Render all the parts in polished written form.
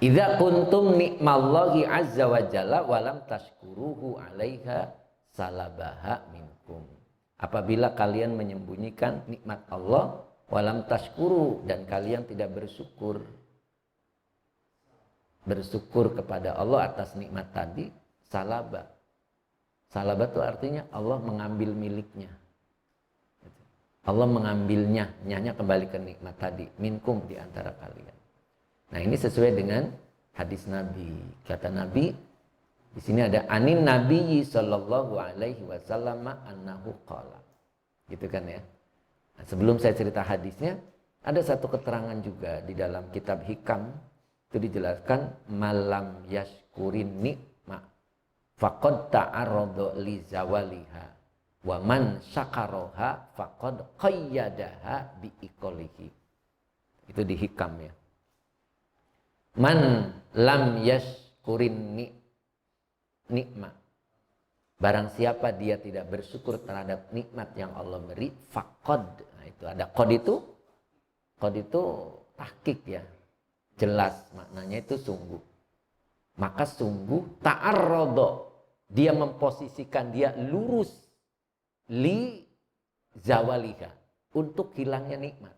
Idza kuntum ni'mallahi azza wa jalla walam tashkuruhu 'alaiha salabaha minkum. Apabila kalian menyembunyikan nikmat Allah walam tashkuru, dan kalian tidak bersyukur kepada Allah atas nikmat tadi, salaba. Salaba itu artinya Allah mengambil miliknya. Allah mengambilnya, nyanya kembali ke nikmat tadi, minkum, di antara kalian. Nah, ini sesuai dengan hadis Nabi. Kata Nabi, di sini ada anin Nabi sallallahu alaihi wasallam annahu qala. Gitu kan ya. Nah, sebelum saya cerita hadisnya, ada satu keterangan juga di dalam kitab Hikam, itu dijelaskan malam yashkurin nikma faqad ta'arrada li zawaliha wa man syakaroha faqad qayyadaha bi iqalihi. Itu di Hikam ya. Man lam yashkurin nikmat, barang siapa dia tidak bersyukur terhadap nikmat yang Allah beri, faqad. Nah, itu ada qad itu tahqiq ya, jelas maknanya itu sungguh. Maka sungguh ta'arrada, dia memposisikan, dia lurus li zawaliha, untuk hilangnya nikmat.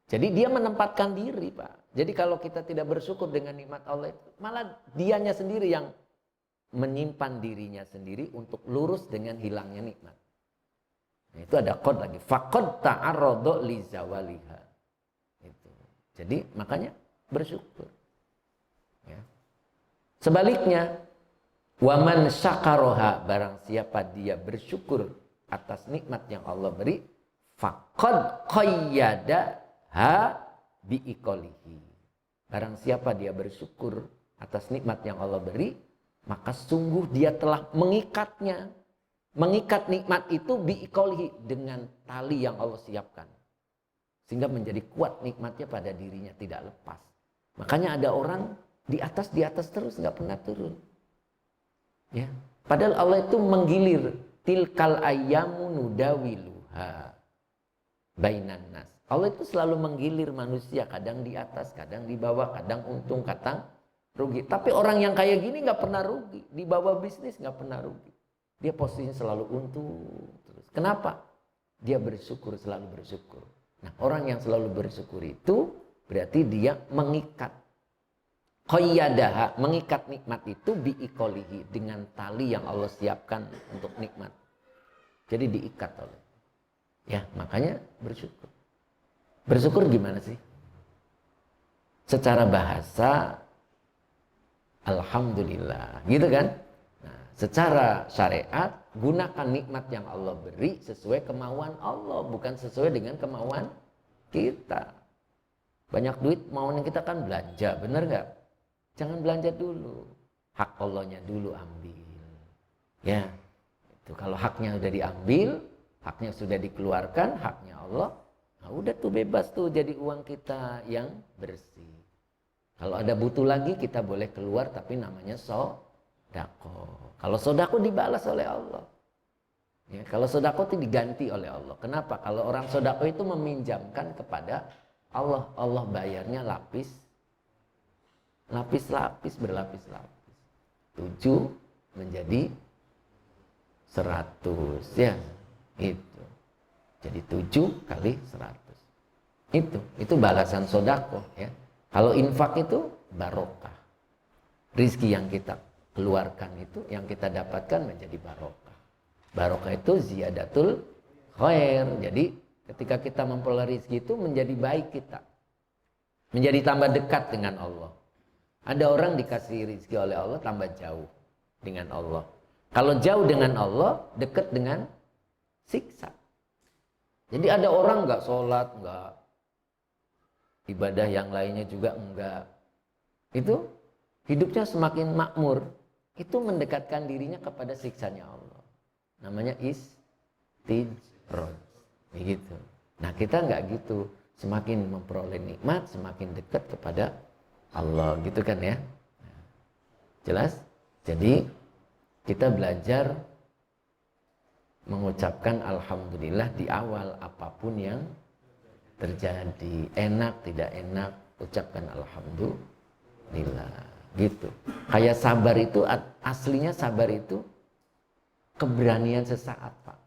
Jadi dia menempatkan diri, Pak. Jadi kalau kita tidak bersyukur dengan nikmat Allah itu, malah dianya sendiri yang menyimpan dirinya sendiri untuk lurus dengan hilangnya nikmat. Nah, itu ada qad lagi. Faqad ta'arrada li zawaliha. Itu. Jadi makanya bersyukur. Ya. Sebaliknya, waman syakaroha, barang siapa dia bersyukur atas nikmat yang Allah beri, faqad qayyada ha biiqalihi. Barang siapa dia bersyukur atas nikmat yang Allah beri, maka sungguh dia telah mengikatnya, mengikat nikmat itu biiqalihi, dengan tali yang Allah siapkan, sehingga menjadi kuat nikmatnya pada dirinya, tidak lepas. Makanya ada orang di atas terus, nggak pernah turun. Ya, padahal Allah itu menggilir, tilkal ayyamu nudawiluha bainan nas. Allah itu selalu menggilir manusia, kadang di atas, kadang di bawah, kadang untung, kadang rugi. Tapi orang yang kayak gini nggak pernah rugi, di bawah bisnis nggak pernah rugi. Dia posisinya selalu untung terus. Kenapa? Dia bersyukur, selalu bersyukur. Nah, orang yang selalu bersyukur itu berarti dia mengikat qayyadaha, mengikat nikmat itu biiqalihi, dengan tali yang Allah siapkan untuk nikmat. Jadi diikat oleh. Ya, makanya bersyukur. Bersyukur gimana sih? Secara bahasa alhamdulillah, gitu kan? Nah, secara syariat gunakan nikmat yang Allah beri sesuai kemauan Allah, bukan sesuai dengan kemauan kita. Banyak duit maunya kita kan belanja, bener nggak? Jangan belanja dulu, hak Allahnya dulu ambil. Ya, itu kalau haknya sudah diambil, haknya sudah dikeluarkan, haknya Allah, nah udah tuh bebas tuh jadi uang kita yang bersih. Kalau ada butuh lagi kita boleh keluar, tapi namanya sodako. Kalau sodako dibalas oleh Allah. Ya, kalau sodako itu diganti oleh Allah. Kenapa? Kalau orang sodako itu meminjamkan kepada Allah, Allah bayarnya lapis-lapis, berlapis-lapis. 7 menjadi 100 ya. Itu. Jadi 7 kali 100. Itu balasan sodako ya. Kalau infak itu barokah. Rizki yang kita keluarkan itu, yang kita dapatkan menjadi barokah. Barokah itu ziyadatul khair. Jadi ketika kita memperoleh rizki itu menjadi baik kita. Menjadi tambah dekat dengan Allah. Ada orang dikasih rizki oleh Allah tambah jauh dengan Allah. Kalau jauh dengan Allah, dekat dengan siksa. Jadi ada orang nggak sholat, nggak ibadah yang lainnya juga enggak. Itu hidupnya semakin makmur. Itu mendekatkan dirinya kepada siksanya Allah. Namanya istidroj. Begitu. Nah, kita enggak gitu. Semakin memperoleh nikmat, semakin dekat kepada Allah, gitu kan ya. Jelas? Jadi kita belajar mengucapkan alhamdulillah di awal apapun yang terjadi. Enak, tidak enak, ucapkan alhamdulillah. lillah. Gitu. Kayak sabar itu aslinya sabar itu keberanian sesaat, Pak.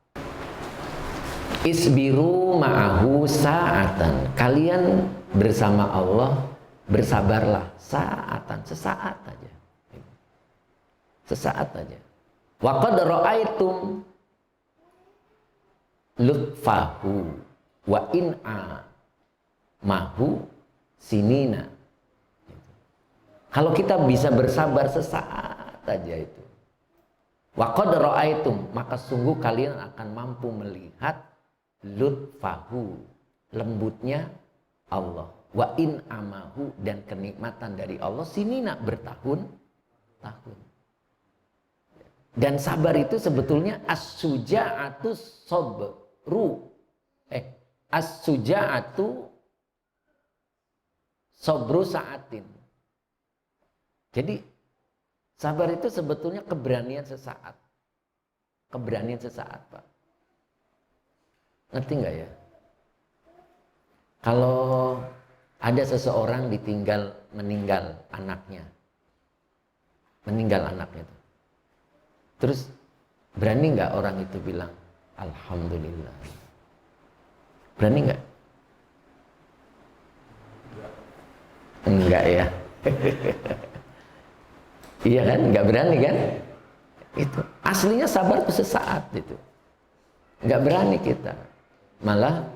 Isbiru ma'ahu sa'atan. Kalian bersama Allah bersabarlah sa'atan, sesaat aja. Sesaat aja. Wa qad ra'aitum lutfahu wa in'a mahu sinina. Kalau kita bisa bersabar sesaat aja itu. Wa qad ra'aitum, maka sungguh kalian akan mampu melihat lutfahu, lembutnya Allah, wa in amahu, dan kenikmatan dari Allah sinina, bertahun-tahun. Dan sabar itu sebetulnya as-suja'atu sabru, as-suja'atu sabru sa'atin. Jadi sabar itu sebetulnya keberanian sesaat. Keberanian sesaat, Pak. Ngerti nggak ya? Kalau ada seseorang meninggal anaknya. Meninggal anaknya itu. Terus berani nggak orang itu bilang alhamdulillah? Berani nggak? Enggak ya. Iya kan? Nggak berani kan? Itu aslinya sabar itu sesaat itu. Nggak berani kita. Malah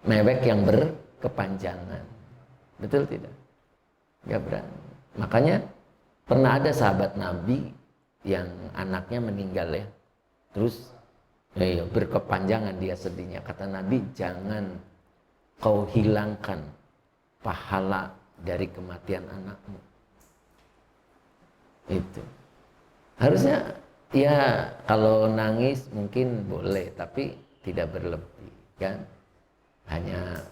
mewek yang berkepanjangan. Betul tidak? Nggak berani. Makanya pernah ada sahabat Nabi yang anaknya meninggal ya. Terus berkepanjangan dia sedihnya. Kata Nabi, jangan kau hilangkan pahala dari kematian anakmu. Itu. Harusnya ya kalau nangis mungkin boleh, tapi tidak berlebih kan. Hanya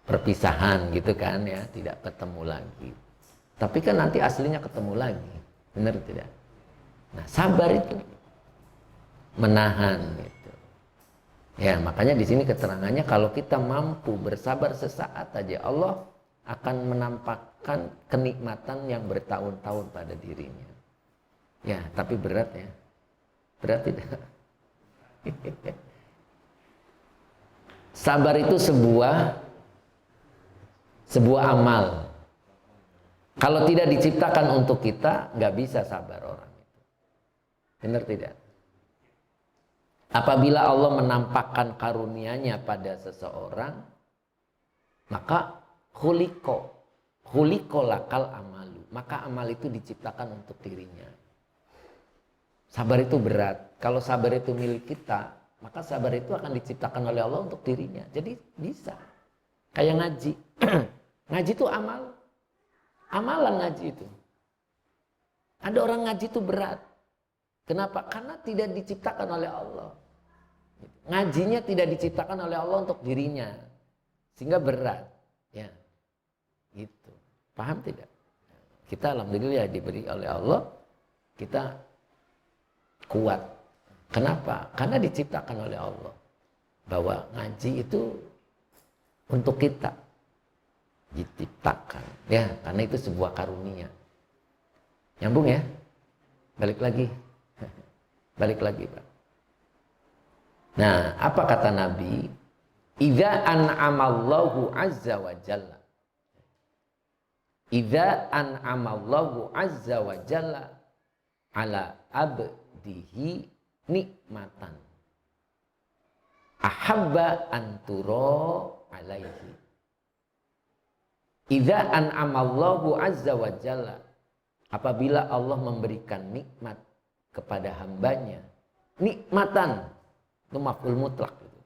perpisahan gitu kan ya, tidak ketemu lagi. Tapi kan nanti aslinya ketemu lagi. Benar tidak? Nah, sabar itu menahan gitu. Ya, makanya di sini keterangannya kalau kita mampu bersabar sesaat aja, Allah akan menampakkan kenikmatan yang bertahun-tahun pada dirinya. Ya, tapi berat ya. Berat tidak? Sabar itu sebuah amal. Kalau tidak diciptakan untuk kita, nggak bisa sabar orang itu. Benar tidak? Apabila Allah menampakkan karunia-Nya pada seseorang, maka khuliqo lakal amalu. Maka amal itu diciptakan untuk dirinya. Sabar itu berat. Kalau sabar itu milik kita, maka sabar itu akan diciptakan oleh Allah untuk dirinya. Jadi bisa. Kayak ngaji. Ngaji itu amal. Amalan ngaji itu. Ada orang ngaji itu berat. Kenapa? Karena tidak diciptakan oleh Allah. Ngajinya tidak diciptakan oleh Allah untuk dirinya. Sehingga berat. Ya. Gitu. Paham tidak? Kita alhamdulillah diberi oleh Allah. Kita kuat. Kenapa? Karena diciptakan oleh Allah. Bahwa ngaji itu untuk kita. Diciptakan. Ya, karena itu sebuah karunia. Nyambung ya? Balik lagi. Balik lagi, Pak. Nah, apa kata Nabi? Idza an'amallahu azza wa jalla. Idza an'amallahu azza wa jalla ala abdihi nikmatan. Ahabba anturo alaihi. Idza an'amallahu azza wa jalla. Apabila Allah memberikan nikmat kepada hambanya, nikmatan itu maf'ul mutlak itu.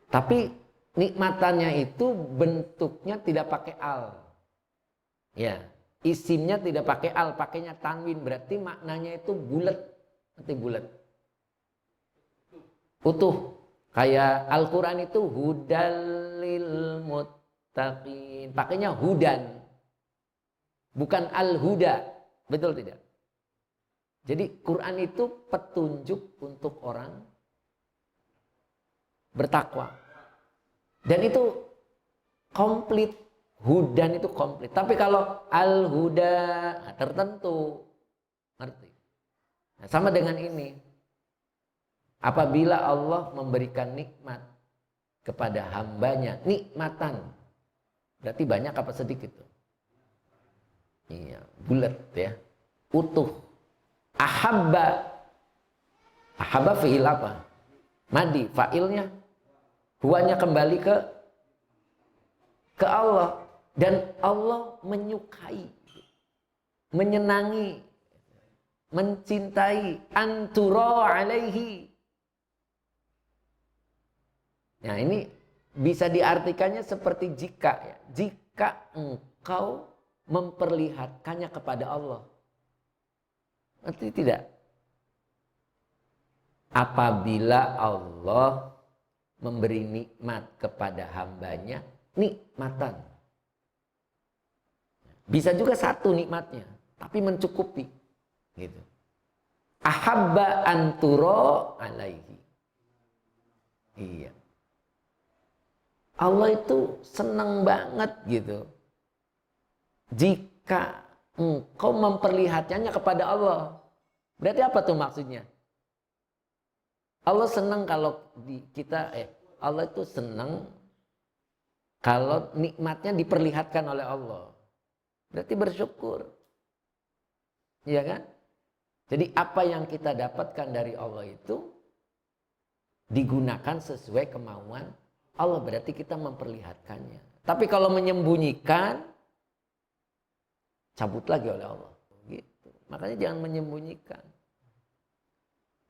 Tapi nikmatannya itu bentuknya tidak pakai al. Ya, isimnya tidak pakai al, pakainya tanwin, berarti maknanya itu bulat, nanti bulat. Utuh. Kayak Al-Qur'an itu hudalil muttaqin, pakainya hudan. Bukan al-huda. Betul tidak? Jadi Quran itu petunjuk untuk orang bertakwa. Dan itu komplit Hudan itu komplit. Tapi kalau al-huda tertentu, ngerti? Nah, sama dengan ini. Apabila Allah memberikan nikmat kepada hambanya, nikmatan, berarti banyak apa sedikit tuh? Iya, bulat ya, utuh. Ahabba, ahabba fi'il apa? Madi, fa'ilnya, huanya kembali ke Allah, dan Allah menyukai, menyenangi, mencintai, anturo alaihi. Nah ini bisa diartikannya seperti jika ya, jika engkau memperlihatkannya kepada Allah. Ngerti tidak? Apabila Allah memberi nikmat kepada hambanya, nikmatan. Bisa juga satu nikmatnya, tapi mencukupi. Gitu. Ahabba anturo alaihi. Iya. Allah itu senang banget gitu. Jika engkau memperlihatkannya kepada Allah. Berarti apa tuh maksudnya? Allah senang kalau Allah itu senang kalau nikmatnya diperlihatkan oleh Allah. Berarti bersyukur. Iya kan? Jadi apa yang kita dapatkan dari Allah itu digunakan sesuai kemauan Allah, berarti kita memperlihatkannya. Tapi kalau menyembunyikan, cabut lagi oleh Allah. Gitu. Makanya jangan menyembunyikan.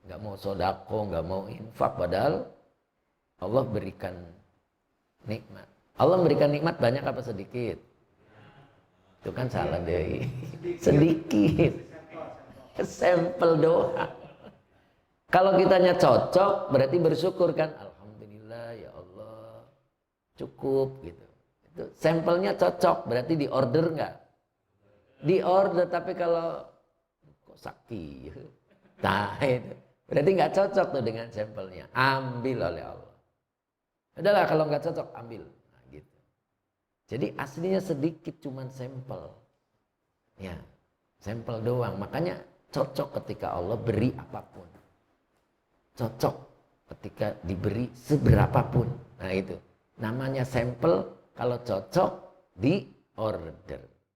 Nggak mau sodako, nggak mau infak, padahal Allah berikan nikmat. Allah berikan nikmat banyak apa sedikit? Itu kan salah deh. Sedikit. Sampel doa. Kalau kitanya cocok, berarti bersyukur kan? Alhamdulillah ya Allah, cukup gitu. Itu sampelnya cocok, berarti di order nggak? Di order, tapi kalau kok sakit, nah itu berarti nggak cocok tuh dengan sampelnya. Ambil oleh Allah. Udahlah kalau nggak cocok ambil. Nah, gitu. Jadi aslinya sedikit, cuman sampel. Ya, sampel doang. Makanya cocok ketika Allah beri apapun. Cocok ketika diberi seberapapun. Nah itu namanya sampel. Kalau cocok di order.